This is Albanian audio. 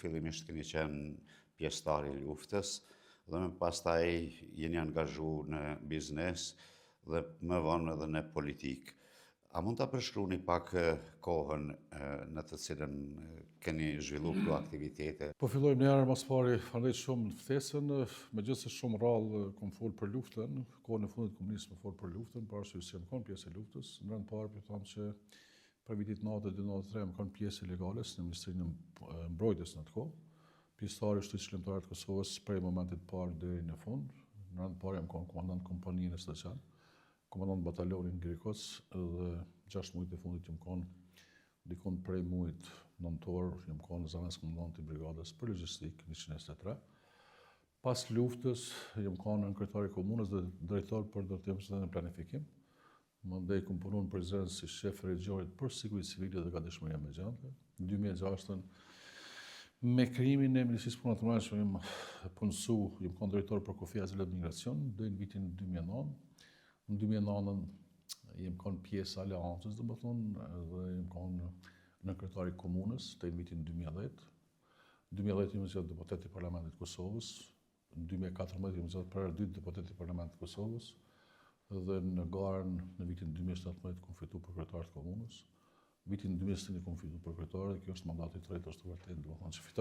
Fillimisht keni qenë pjesëtar i luftës dhe më pastaj jeni angazhu në biznes dhe më vonë edhe në politikë. A mund ta përshkruani pak kohën në të cilën keni zhvilluar këto aktivitete? Po fillojmë njëherë mas pari, falenderoj shumë në ftesën, megjithëse shumë rrallë kom folur për luftën, kohën e fundit komunistë më folur për luftën, për arsye se jam kon pjesë e luftës. Në rënd parë po them që për vitit 92-93 jam kon pjesë legale në Ministrinë e Mbrojtjes në atë kohë. Pjesëtar i Shtrisë Shërbimtare të Kosovës prej momentit parë deri në fund. Në rënd parë jam kon komandant kompaninë e Staçan, komandant batalionin Grikoc dhe 6 muajt e fundit jam kon dikon prej muajit nëntor, jam kon zanac komandant i brigadës për logjistikë 123. Pas luftës jam kon kryetari i komunës dhe drejtor për ndërtim dhe planifikim. Mandej kom punuar në prezencë si shef regjorit për siguri civile dhe gatishmëri emergjente. Në 2006 me krijimin e Ministrisë për Punët e Mbrojtjes jam punësuar, jam kon drejtor për kufija e migracion deri në vitin 2009. Në 2009 jem kon pjesë aleancës, domethënë, dhe jem kon në kryetari i komunës deri në vitin 2010. Në 2010 jem zgjedhur deputet i Parlamentit të Kosovës. Në 2014 jem zgjedhur për dytë deputet i Parlamentit të Kosovës. Dhe në garën në vitin 2017 kom fituar për kryetar të komunës. Vitin 2021 kom fituar për kryetar dhe kjo është mandati i tretë është vërtet, domethënë që fitoj